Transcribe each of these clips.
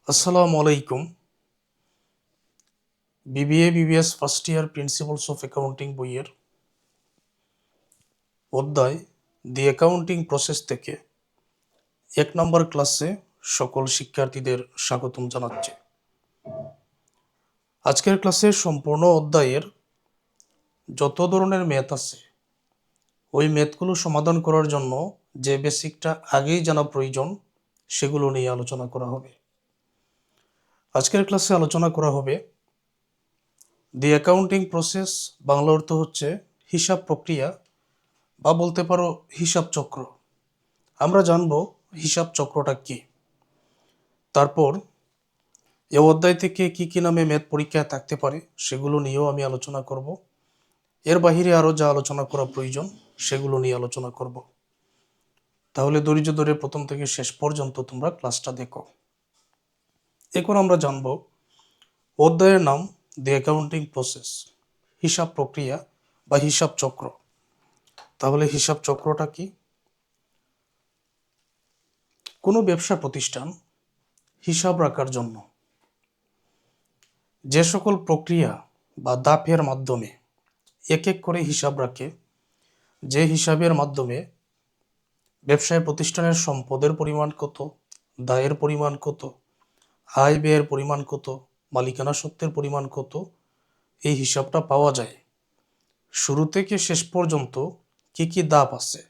আসসালামু আলাইকুম। BBA BBS first year principles of accounting বইয়ের অধ্যায় দি অ্যাকাউন্টিং প্রসেস থেকে 1 নম্বর ক্লাসে সকল শিক্ষার্থীদের স্বাগতম জানাচ্ছি। আজকের ক্লাসে সম্পূর্ণ অধ্যায়ের যত ধরনের ম্যাথ আছে ওই ম্যাথগুলো সমাধান করার জন্য যে বেসিকটা আগেই জানা প্রয়োজন সেগুলো নিয়ে আলোচনা করা হবে। আজকের ক্লাসে আলোচনা করা হবে দি অ্যাকাউন্টিং প্রসেস, বাংলা অর্থ হচ্ছে হিসাব প্রক্রিয়া বা বলতে পারো হিসাব চক্র। আমরা জানব হিসাব চক্রটা কি। তারপর এই অধ্যায় থেকে কি কি নামে ম্যাথ পরীক্ষায় থাকতে পারে সেগুলো নিয়েও আমি আলোচনা করব। এর বাহিরে আরও যা আলোচনা করা প্রয়োজন সেগুলো নিয়ে আলোচনা করব। তাহলে ধৈর্য ধরে প্রথম থেকে শেষ পর্যন্ত তোমরা ক্লাসটা দেখো। এখন আমরা জানব অধ্যায়ের নাম দি অ্যাকাউন্টিং প্রসেস, হিসাব প্রক্রিয়া বা হিসাব চক্র। তাহলে হিসাব চক্রটা কি? কোনো ব্যবসা প্রতিষ্ঠান হিসাব রাখার জন্য যে সকল প্রক্রিয়া বা ধাপের মাধ্যমে এক এক করে হিসাব রাখে, যে হিসাবের মাধ্যমে ব্যবসায় প্রতিষ্ঠানের সম্পদের পরিমাণ কত, দায়ের পরিমাণ কত, আয় ব্যয়ের পরিমাণ কত, মালিকানা সত্ত্বের পরিমাণ কত, এই হিসাবটা পাওয়া যায়। শুরু থেকে শেষ পর্যন্ত কি কি ধাপ আছে,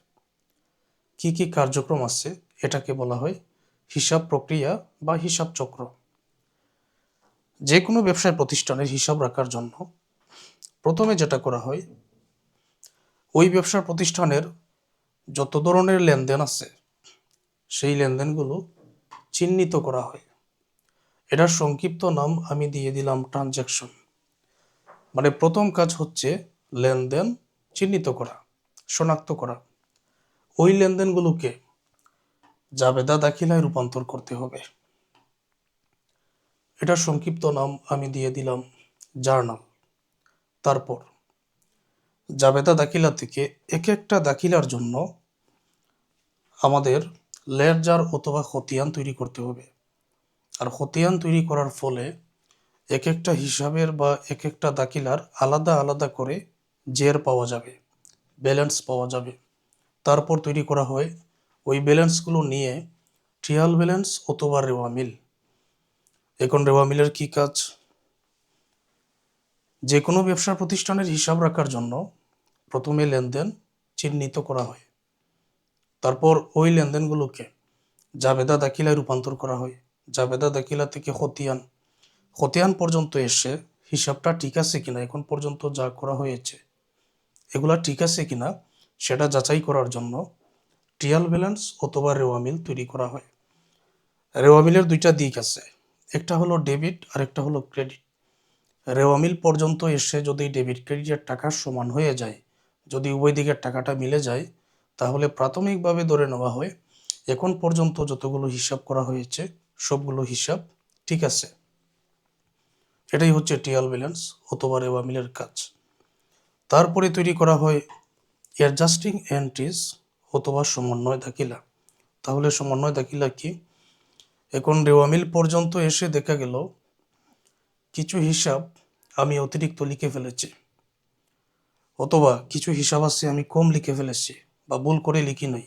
কি কি কার্যক্রম আছে, এটাকে বলা হয় হিসাব প্রক্রিয়া বা হিসাব চক্র। যে কোনো ব্যবসায় প্রতিষ্ঠানের হিসাব রাখার জন্য প্রথমে যেটা করা হয়, ওই ব্যবসা প্রতিষ্ঠানের যত ধরনের লেনদেন আছে সেই লেনদেনগুলো চিহ্নিত করা হয়। এটার সংক্ষিপ্ত নাম আমি দিয়ে দিলাম ট্রানজ্যাকশন। মানে প্রথম কাজ হচ্ছে লেনদেন চিহ্নিত করা, শনাক্ত করা। ওই লেনদেনগুলোকে জাবেদা দাখিলায় রূপান্তর করতে হবে। এটার সংক্ষিপ্ত নাম আমি দিয়ে দিলাম জার্নাল। তারপর জাবেদা দাখিলা থেকে এক একটা দাখিলার জন্য আমাদের লেডজার অথবা খতিয়ান তৈরি করতে হবে। আর খতিয়ান তৈরি করার ফলে এক একটা হিসাবের বা এক একটা দাখিলার আলাদা আলাদা করে জের পাওয়া যাবে, ব্যালেন্স পাওয়া যাবে। তারপর তৈরি করা হয় ওই ব্যালেন্সগুলো নিয়ে ট্রায়াল ব্যালেন্স অথবা রেওয়া মিল। এখন রেওয়া মিলের কী কাজ? যে কোনো ব্যবসা প্রতিষ্ঠানের হিসাব রাখার জন্য প্রথমে লেনদেন চিহ্নিত করা হয়, তারপর ওই লেনদেনগুলোকে জাবেদা দাখিলায় রূপান্তর করা হয়। জাবেদা দাখিলা থেকে খতিয়ান, খতিয়ান পর্যন্ত এসে হিসাবটা ঠিক আছে কিনা, এখন পর্যন্ত যা করা হয়েছে এগুলা ঠিক আছে কিনা সেটা যাচাই করার জন্য ট্রায়াল ব্যালেন্স অথবা রেওয়া মিল তৈরি করা হয়। রেওয়া মিলের দুইটা দিক আছে, একটা হলো ডেবিট আর একটা হলো ক্রেডিট। রেওয়া মিল পর্যন্ত এসে যদি ডেবিট ক্রেডিটের টাকার সমান হয়ে যায়, যদি উভয় দিকের টাকাটা মিলে যায়, তাহলে প্রাথমিকভাবে ধরে নেওয়া হয় এখন পর্যন্ত যতগুলো হিসাব করা হয়েছে সবগুলো হিসাব ঠিক আছে। এটাই হচ্ছে ট্রায়াল ব্যালেন্স অথবা রেওয়া মিলের কাজ। তারপরে তৈরি করা হয় অ্যাডজাস্টিং এন্ট্রিজ অথবা সমন্বয় দাখিলা। তাহলে সমন্বয় দাখিলা কি? এখন রেওয়া মিল পর্যন্ত এসে দেখা গেল কিছু হিসাব আমি অতিরিক্ত লিখে ফেলেছি, অথবা কিছু হিসাব আছে আমি কম লিখে ফেলেছি বা ভুল করে লিখি নাই।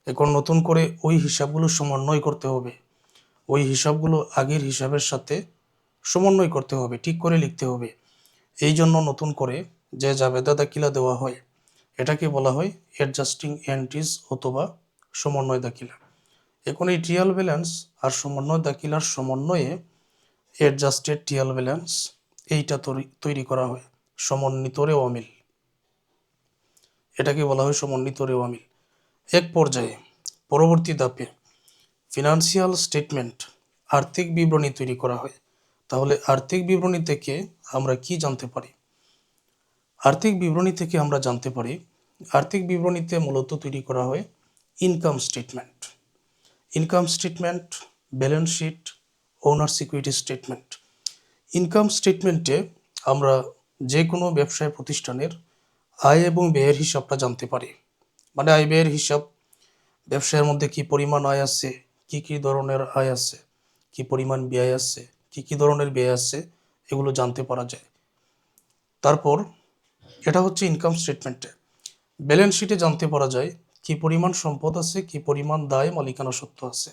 এখন নতুন করে ওই হিসাবগুলো সমন্বয় করতে হবে, ওই হিসাবগুলো আগের হিসাবের সাথে সমন্বয় করতে হবে, ঠিক করে লিখতে হবে। এই জন্য নতুন করে যে জাবেদা দাখিলা দেওয়া হয় এটাকে বলা হয় অ্যাডজাস্টিং এন্ট্রিজ অথবা সমন্বয় দাখিলা। এখন এই ট্রায়াল ব্যালেন্স আর সমন্বয় দাখিলার সমন্বয়ে অ্যাডজাস্টেড ট্রায়াল ব্যালেন্স এইটা তৈরি করা হয় সমন্বিত রেওয়া মিল। এটাকে বলা হয় সমন্বিত রেওয়া মিল। এক পর্যায়ে পরবর্তী ধাপে ফিনান্সিয়াল স্টেটমেন্ট, আর্থিক বিবরণী তৈরি করা হয়। তাহলে আর্থিক বিবরণী থেকে আমরা কি জানতে পারি? আর্থিক বিবরণী থেকে আমরা জানতে পারি আর্থিক বিবরণীতে মূলত তৈরি করা হয় income statement. Income statement, balance sheet, owner security statement. Income স্টেটমেন্টে আমরা যে কোনো ব্যবসায় প্রতিষ্ঠানের আয় এবং ব্যয়ের হিসাবটা জানতে পারি। মানে আয় ব্যয়ের হিসাব, ব্যবসায়ের মধ্যে কি পরিমাণ আয় আছে, কি কি ধরনের আয় আছে, কি পরিমাণ ব্যয় আসছে, কি ধরনের ব্যয় আসছে, এগুলো জানতে পারা যায়। তারপর এটা হচ্ছে ইনকাম স্টেটমেন্টে। ব্যালেন্স শিটে জানতে পারা যায় কি পরিমাণ সম্পদ আছে, কি পরিমাণ দায় মালিকানা সত্ত্ব আছে,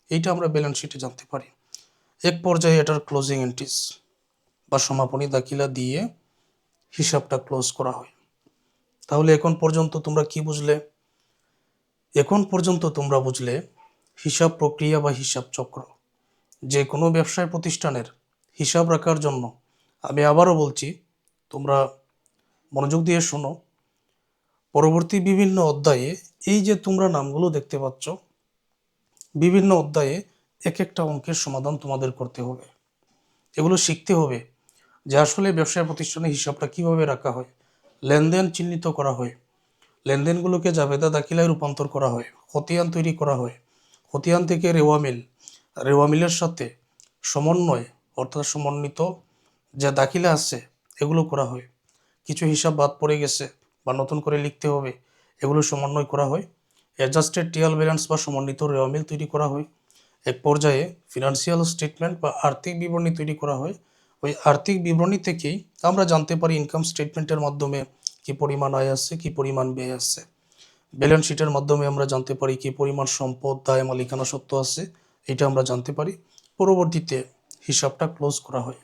এইটা আমরা ব্যালেন্স শিটে জানতে পারি। এক পর্যায়ে এটার ক্লোজিং এন্ট্রিজ বা সমাপনী দাখিলা দিয়ে হিসাবটা ক্লোজ করা হয়। তাহলে এখন পর্যন্ত তোমরা কি বুঝলে? এখন পর্যন্ত তোমরা বুঝলে হিসাব প্রক্রিয়া বা হিসাব চক্র। যে কোনো ব্যবসায় প্রতিষ্ঠানের হিসাব রাখার জন্য, আমি আবারও বলছি, তোমরা মনোযোগ দিয়ে শোনো। পরবর্তী বিভিন্ন অধ্যায়ে এই যে তোমরা নামগুলো দেখতে পাচ্ছ, বিভিন্ন অধ্যায়ে এক একটা অঙ্কের সমাধান তোমাদের করতে হবে। এগুলো শিখতে হবে যে আসলে ব্যবসায় প্রতিষ্ঠানে হিসাবটা কিভাবে রাখা হয়, লেনদেন চিহ্নিত করা হয়, লেনদেনগুলোকে জাবেদা দাখিলায় রূপান্তর করা হয়, খতিয়ান তৈরি করা হয়, খতিয়ান থেকে রেওয়ামিল, রেওয়ামিলের সাথে সমন্বয় অর্থাৎ সমন্বিত যে দাখিলা আছে এগুলো করা হয়। কিছু হিসাব বাদ পড়ে গেছে বা নতুন করে লিখতে হবে, এগুলো সমন্বয় করা হয়। অ্যাডজাস্টেড ট্রায়াল ব্যালেন্স বা সমন্বিত রেওয়ামিল তৈরি করা হয়। এক পর্যায়ে ফিনান্সিয়াল স্টেটমেন্ট বা আর্থিক বিবরণী তৈরি করা হয়। ওই আর্থিক বিবরণী থেকেই আমরা জানতে পারি ইনকাম স্টেটমেন্টের মাধ্যমে কি পরিমাণ আয় আসছে, কি পরিমাণ ব্যয় আসছে। ব্যালেন্স শিটের মাধ্যমে আমরা জানতে পারি কি পরিমাণ সম্পদ, দায় মালিকানা সত্ত্ব আছে, এটা আমরা জানতে পারি। পরবর্তীতে হিসাবটা ক্লোজ করা হয়।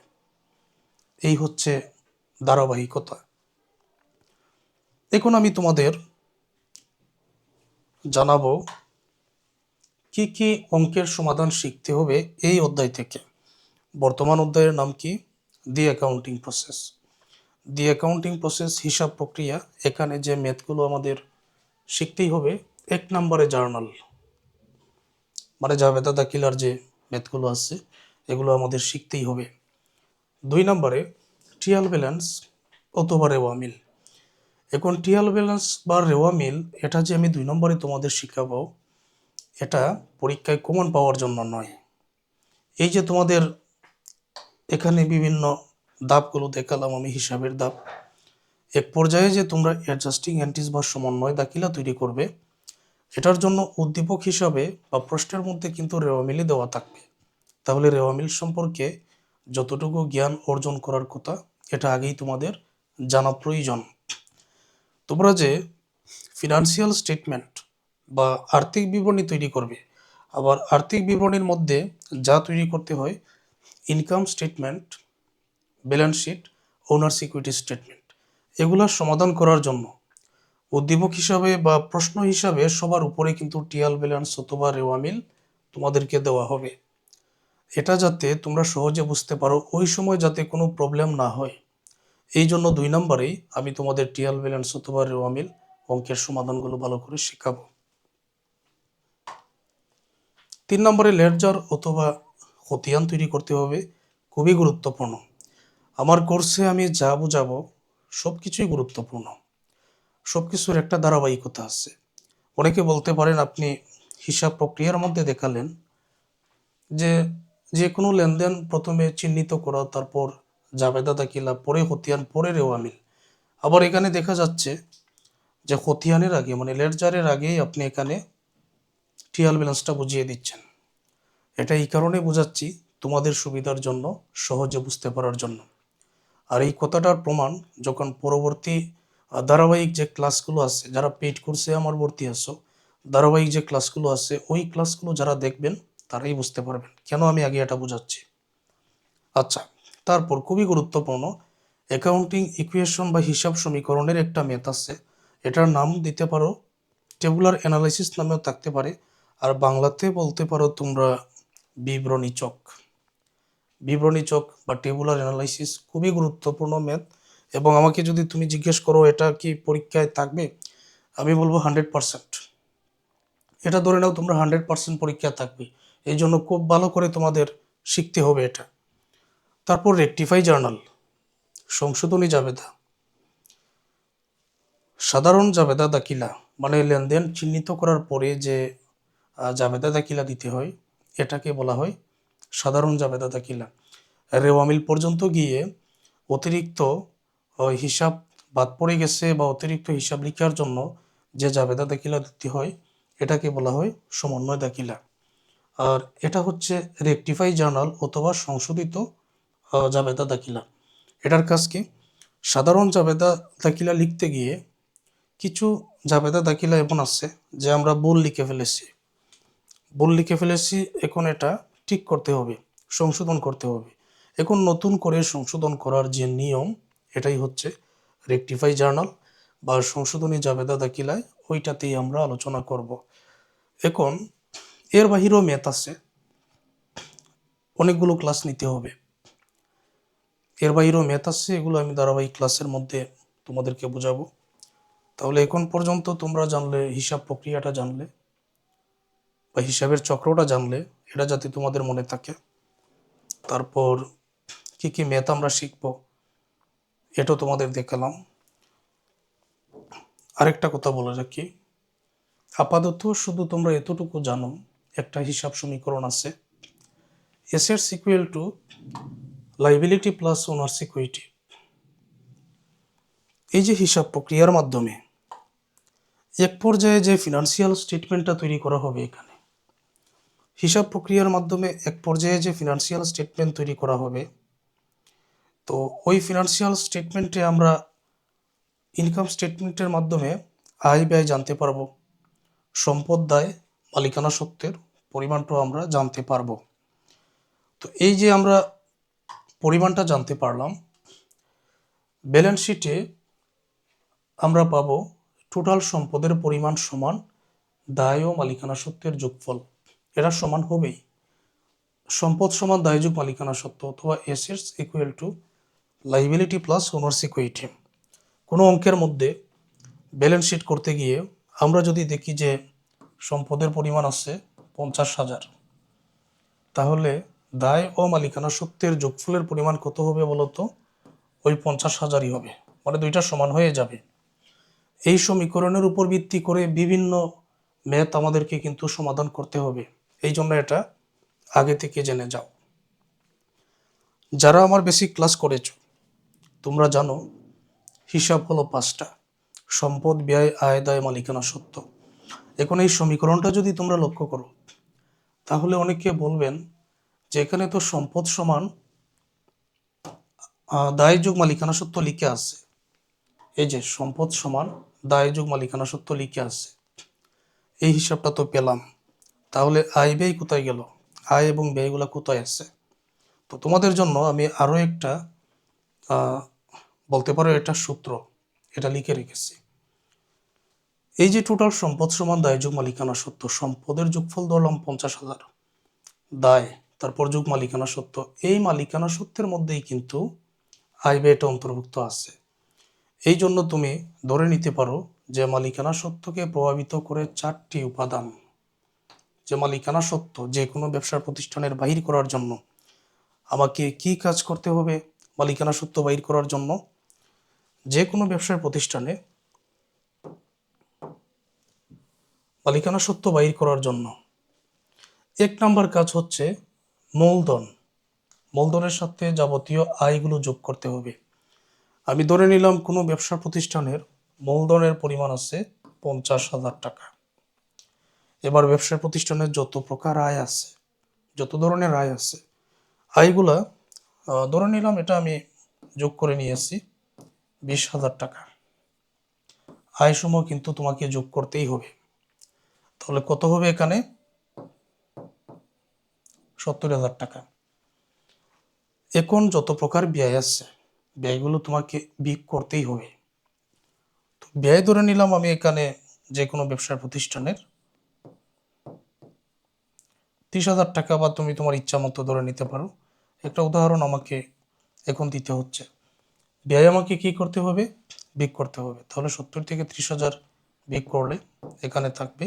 এই হচ্ছে ধারাবাহিকতা। এখন আমি তোমাদের জানাবো কি কি অঙ্কের সমাধান শিখতে হবে এই অধ্যায় থেকে। বর্তমান অধ্যায়ের নাম কি? দি অ্যাকাউন্টিং প্রসেস। দি অ্যাকাউন্টিং প্রসেস হিসাব প্রক্রিয়া। এখানে যে ম্যাথগুলো আমাদের শিখতেই হবে, এক নম্বরে জার্নাল, মানে জাবেদা দাখিলার যে ম্যাথগুলো আছে এগুলো আমাদের শিখতেই হবে। 2 নম্বরে ট্রায়াল ব্যালেন্স অথবা রেওয়ামিল। এখন ট্রায়াল ব্যালেন্স বা রেওয়ামিল, এটা যে আমি 2 নম্বরে তোমাদের শিখাবো, এটা পরীক্ষায় কমন পাওয়ার জন্য নয়। এই যে তোমাদের এখানে বিভিন্ন ধাপগুলো দেখালাম আমি, হিসাবের ধাপ, এক পর্যায়ে যে তোমরা অ্যাডজাস্টিং এন্ট্রিজ বা সমন্বয় দাখিলা তৈরি করবে, এটার জন্য উদ্দীপক হিসাবে বা প্রশ্নের মধ্যে কিন্তু রেওয়ামিলই দেওয়া থাকবে। তাহলে রেওয়ামিল সম্পর্কে যতটুকু জ্ঞান অর্জন করার কথা, এটা আগেই তোমাদের জানা প্রয়োজন। তোমরা যে ফিনান্সিয়াল স্টেটমেন্ট বা আর্থিক বিবরণী তৈরি করবে, আবার আর্থিক বিবরণীর মধ্যে যা তৈরি করতে হয়, income statement, balance sheet, owner security statement, এগুলার সমাধান করার জন্য উদ্দীপক হিসাবে বা প্রশ্ন হিসাবে সবার উপরে কিন্তু ট্রায়াল ব্যালেন্স অথবা রেওয়ামিল তোমাদেরকে দেওয়া হবে। এটা যাতে তোমরা সহজে বুঝতে পারো, ওই সময় যাতে কোনো প্রবলেম না হয়, এই জন্য 2 নম্বরেই আমি তোমাদের ট্রায়াল ব্যালেন্স অথবা রেওয়ামিল অঙ্কের সমাধানগুলো ভালো করে শেখাবো। 3 নম্বরে লেডজার অথবা খতিয়ান তৈরি করতে হবে, খুবই গুরুত্বপূর্ণ। আমার কোর্সে আমি যা বোঝাবো সব কিছুই গুরুত্বপূর্ণ, সব কিছুর একটা ধারাবাহিকতা আছে। অনেকে বলতে পারেন আপনি হিসাব প্রক্রিয়ার মধ্যে দেখালেন যে যে কোনো লেনদেন প্রথমে চিহ্নিত করা, তারপর জাবেদা দাখিলা, পরে খতিয়ান, পরে রেওয়ামিল। আবার এখানে দেখা যাচ্ছে যে খতিয়ানের আগে মানে লেডজারের আগেই আপনি এখানে ট্রায়াল ব্যালেন্সটা বুঝিয়ে দিচ্ছেন। এটা এই কারণে বোঝাচ্ছি তোমাদের সুবিধার জন্য, সহজে বুঝতে পারার জন্য। আর এই কথাটার প্রমাণ যখন পরবর্তী ধারাবাহিক যে ক্লাসগুলো আছে, যারা পেইড কোর্সে আমার ভর্তি আছো, ধারাবাহিক যে ক্লাসগুলো আছে ওই ক্লাসগুলো যারা দেখবেন তারাই বুঝতে পারবেন কেন আমি আগে এটা বোঝাচ্ছি। আচ্ছা, তারপর খুবই গুরুত্বপূর্ণ, অ্যাকাউন্টিং ইকুয়েশন বা হিসাব সমীকরণের একটা ম্যাথ আছে। এটার নাম দিতে পারো টেবুলার অ্যানালাইসিস নামেও থাকতে পারে, আর বাংলাতে বলতে পারো তোমরা বিবরণী চক। বিবরণী চক বা টেবুলার অ্যানালাইসিস খুবই গুরুত্বপূর্ণ ম্যাথ, এবং আমাকে যদি তুমি জিজ্ঞেস করো এটা কি পরীক্ষায় থাকবে, আমি বলবো 100%। এটা ধরে নাও তোমরা 100% পরীক্ষায় থাকবে, এই জন্য খুব ভালো করে তোমাদের শিখতে হবে এটা। তারপর রেকটিফাই জার্নাল, সংশোধনী জাবেদা, সাধারণ জাবেদা দাখিলা, মানে লেনদেন চিহ্নিত করার পরে যে জাবেদা দাখিলা দিতে হয়, এটাকে বলা হয় সাধারণ জাবেদা দাখিলা। রেওয়ামিল পর্যন্ত গিয়ে অতিরিক্ত হিসাব বাদ পড়ে গেছে বা অতিরিক্ত হিসাব লিখার জন্য যে জাবেদা দাখিলা দিতে হয়, এটাকে বলা হয় সমন্বয় দাখিলা। আর এটা হচ্ছে রেকটিফাই জার্নাল অথবা সংশোধিত জাবেদা দাখিলা। এটার কাজ কি? সাধারণ জাবেদা দাখিলা লিখতে গিয়ে কিছু জাবেদা দাখিলা এমন আছে যে আমরা ভুল লিখে ফেলেছি, এখন এটা ঠিক করতে হবে, সংশোধন করতে হবে। এখন নতুন করে সংশোধন করার যে নিয়ম, এটাই হচ্ছে রেকটিফাই জার্নাল বা সংশোধনী জাবেদা দাখিলায়, ওইটাতেই আমরা আলোচনা করব। এখন এর বাহিরেও ম্যাথ আছে, অনেকগুলো ক্লাস নিতে হবে। এর বাইরেও ম্যাথ আছে, এগুলো আমি ধারাবাহিক ক্লাসের মধ্যে তোমাদেরকে বোঝাবো। তাহলে এখন পর্যন্ত তোমরা জানলে, হিসাব প্রক্রিয়াটা জানলে বা হিসাবের চক্রটা জানলে, এটা যাতে তোমাদের মনে থাকে। তারপর কি কি ম্যাথ আমরা শিখবো এটাও তোমাদের দেখালাম। আরেকটা কথা বলে রাখি, আপাতত শুধু তোমরা এতটুকু জানো, একটা হিসাব সমীকরণ আছে, assets equal to liability plus owners equity. এই যে হিসাব প্রক্রিয়ার মাধ্যমে এক পর্যায়ে যে ফিনান্সিয়াল স্টেটমেন্টটা তৈরি করা হবে, এখানে হিসাব প্রক্রিয়ার মাধ্যমে এক পর্যায়ে যে ফিনান্সিয়াল স্টেটমেন্ট তৈরি করা হবে, তো ওই ফিনান্সিয়াল স্টেটমেন্টে আমরা ইনকাম স্টেটমেন্টের মাধ্যমে আয় ব্যয় জানতে পারবো, সম্পদ দায় মালিকানা সত্ত্বের পরিমাণটাও আমরা জানতে পারবো। তো এই যে আমরা পরিমাণটা জানতে পারলাম, ব্যালেন্স শিটে আমরা পাবো টোটাল সম্পদের পরিমাণ সমান দায় ও মালিকানা সত্ত্বের যোগফল। এরা সমান হবেই, সম্পদ সমান দায় যোগ মালিকানা সত্ত্ব অথবা assets equal to liability plus owners equity. কোনো অঙ্কের মধ্যে ব্যালেন্স শিট করতে গিয়ে আমরা যদি দেখি যে সম্পদের পরিমাণ আছে 50,000, তাহলে দায় ও মালিকানা সত্ত্বের যোগফলের পরিমাণ কত হবে বলতো? ওই 50,000ই হবে, মানে দুইটা সমান হয়ে যাবে। এই সমীকরণের উপর ভিত্তি করে বিভিন্ন ম্যাথ আমাদেরকে কিন্তু সমাধান করতে হবে, এই জন্য এটা আগে থেকে জেনে যাও। যারা আমার বেসিক ক্লাস করেছ, তোমরা জানো হিসাব হলো 5টা: সম্পদ, ব্যয়, আয়, দায়, মালিকানা সত্ত্ব। এখন এই সমীকরণটা যদি তোমরা লক্ষ্য করো, তাহলে অনেকে বলবেন যে এখানে তো সম্পদ সমান দায় যোগ মালিকানা সত্ত্ব লিখে আছে। এই যে সম্পদ সমান দায় যোগ মালিকানা সত্ত্ব লিখে আছে, এই হিসাবটা তো পেলাম। তাহলে আয় ব্যয় কোথায় গেল? আয় এবং ব্যয়গুলো কোথায় আছে? তো তোমাদের জন্য আমি আরো একটা বলতে পারো এটা সূত্র, এটা লিখে রেখেছি। এই যে টোটাল সম্পদ সমান দায় যোগ মালিকানা সত্ত্ব, সম্পদের যোগফল ধরলাম 50,000, দায় তারপর যোগ মালিকানা সত্ত্ব, এই মালিকানা সত্ত্বের মধ্যেই কিন্তু আয় ব্যয়টা অন্তর্ভুক্ত আছে। এই জন্য তুমি ধরে নিতে পারো যে মালিকানা সত্ত্বকে প্রভাবিত করে 4টি উপাদান। যে মালিকানা সত্ত্ব যে কোনো ব্যবসার প্রতিষ্ঠানের বাহির করার জন্য আমাকে কি কাজ করতে হবে? মালিকানা সত্ত্ব বাহির করার জন্য যে কোনো ব্যবসার প্রতিষ্ঠানে মালিকানা সত্ত্ব বাহির করার জন্য 1 নম্বর কাজ হচ্ছে মূলধন। মূলধনের সাথে যাবতীয় আয়গুলো যোগ করতে হবে। আমি ধরে নিলাম কোনো ব্যবসা প্রতিষ্ঠানের মূলধনের পরিমাণ আছে 50,000 টাকা। এবার ব্যবসা প্রতিষ্ঠানের যত প্রকার আয় আছে, যত ধরনের আয় আছে, আয়গুলা ধরে নিলাম এটা আমি যোগ করে নিয়েছি 20,000 টাকা। আয় সমূহ কিন্তু তোমাকে যোগ করতেই হবে। তাহলে কত হবে এখানে? 70,000 টাকা। এখন যত প্রকার ব্যয় আছে, ব্যয়গুলো তোমাকে বিয়োগ করতেই হবে। তো ব্যয় ধরে নিলাম আমি এখানে যে কোনো ব্যবসার প্রতিষ্ঠানের 30,000 টাকা, বা তুমি তোমার ইচ্ছা মতো ধরে নিতে পারো। একটা উদাহরণ আমাকে এখন দিতে হচ্ছে। ব্যয় আমাকে কি করতে হবে? বিয়োগ করতে হবে। তাহলে 70 থেকে 30,000 বিয়োগ করলে এখানে থাকবে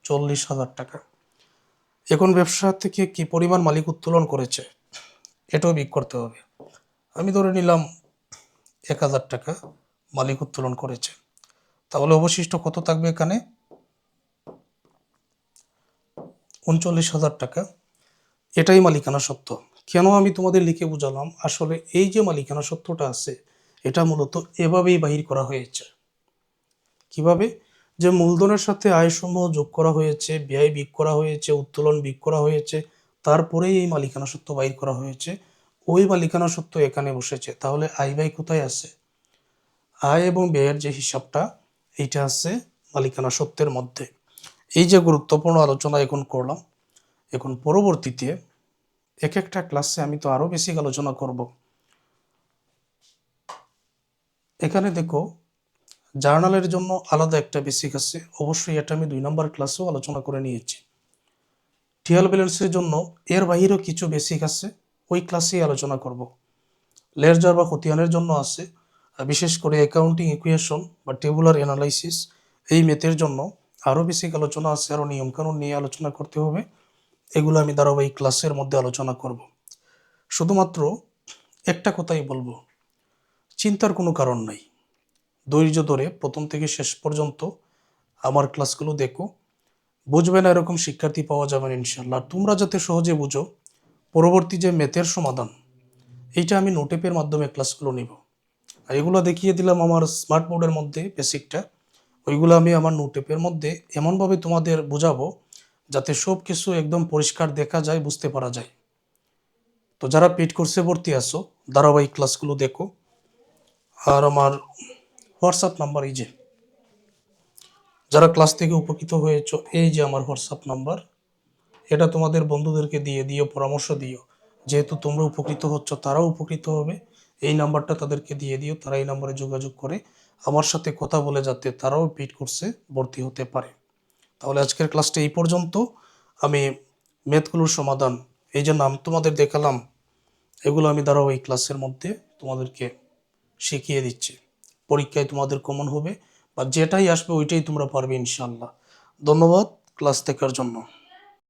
40,000 টাকা। এখন ব্যবসা থেকে কি পরিমাণ মালিক উত্তোলন করেছে এটাও বিয়োগ করতে হবে। আমি ধরে নিলাম 1,000 টাকা মালিক উত্তোলন করেছে, তাহলে অবশিষ্ট কত থাকবে এখানে? 39,000 টাকা। এটাই মালিকানা সত্ত্ব। কেন আমি তোমাদের লিখে বুঝালাম? আসলে এই যে মালিকানা সত্ত্বটা আছে, এটা মূলত এভাবেই বাহির করা হয়েছে। কিভাবে? যে মূলধনের সাথে আয়সমূহ যোগ করা হয়েছে, ব্যয় বিয়োগ করা হয়েছে, উত্তোলন বিয়োগ করা হয়েছে, তারপরেই এই মালিকানা সত্ত্ব বাইর করা হয়েছে, ওই মালিকানা সত্ত্ব এখানে বসেছে। তাহলে আয় ব্যয় কোথায় আছে? আয় এবং ব্যয়ের যে হিসাবটা, এইটা আছে মালিকানা সত্ত্বের মধ্যে। এই যে গুরুত্বপূর্ণ আলোচনা এখন করলাম, এখন পরবর্তীতে এক একটা ক্লাসে আমি তো আরো বেশি আলোচনা করব। এখানে দেখো, জার্নালের জন্য আলাদা একটা বেসিক আছে, অবশ্যই এটা আমি 2 নম্বর ক্লাসেও আলোচনা করে নিয়েছি। ট্রায়াল ব্যালেন্সের জন্য এর বাহিরেও কিছু বেসিক আছে, ওই ক্লাসেই আলোচনা করব। লেজার বা খতিয়ানের জন্য আছে, বিশেষ করে অ্যাকাউন্টিং ইকুয়েশন বা টেবুলার অ্যানালাইসিস, এই ম্যাথের জন্য আরও বেসিক আলোচনা আছে, আরও নিয়মকানুন নিয়ে আলোচনা করতে হবে। এগুলো আমি ধারাবাহিক ক্লাসের মধ্যে আলোচনা করব। শুধুমাত্র একটা কথাই বলবো, চিন্তার কোনো কারণ নাই। ধৈর্য ধরে প্রথম থেকে শেষ পর্যন্ত আমার ক্লাসগুলো দেখো, বুঝবে না এরকম শিক্ষার্থী পাওয়া যাবে না ইনশাল্লাহ। আর তোমরা যাতে সহজে বুঝো, পরবর্তী যে ম্যাথের সমাধান, এইটা আমি নোটেপের মাধ্যমে ক্লাসগুলো নিব। আর এগুলো দেখিয়ে দিলাম আমার স্মার্ট বোর্ডের মধ্যে বেসিকটা, ওইগুলো আমি আমার নোটেপের মধ্যে এমনভাবে তোমাদের বোঝাবো যাতে সব কিছু একদম পরিষ্কার দেখা যায়, বুঝতে পারা যায়। তো যারা পেইড কোর্সে ভর্তি আছো, ধারাবাহিক ক্লাসগুলো দেখো। আর আমার হোয়াটসঅ্যাপ নাম্বার, এই যে যারা ক্লাস থেকে উপকৃত হয়েছো, এই যে আমার হোয়াটসঅ্যাপ নাম্বার, এটা তোমাদের বন্ধুদেরকে দিয়ে দিও, পরামর্শ দিও। যেহেতু তোমরা উপকৃত হচ্ছ, তারাও উপকৃত হবে। এই নাম্বারটা তাদেরকে দিয়ে দিও, তারা এই নাম্বারে যোগাযোগ করে আমার সাথে কথা বলে যাতে তারাও পেইড কোর্সে ভর্তি হতে পারে। তাহলে আজকের ক্লাসটা এই পর্যন্ত। আমি ম্যাথগুলোর সমাধান, এই যে নাম তোমাদের দেখালাম, এগুলো আমি ধারাবাহিক ক্লাসের মধ্যে তোমাদেরকে শিখিয়ে দিচ্ছি। পরীক্ষায় তোমাদের কমন হবে, বা যেটাই আসবে ওইটাই তোমরা পারবে ইনশাল্লাহ। ধন্যবাদ ক্লাস দেখার জন্য।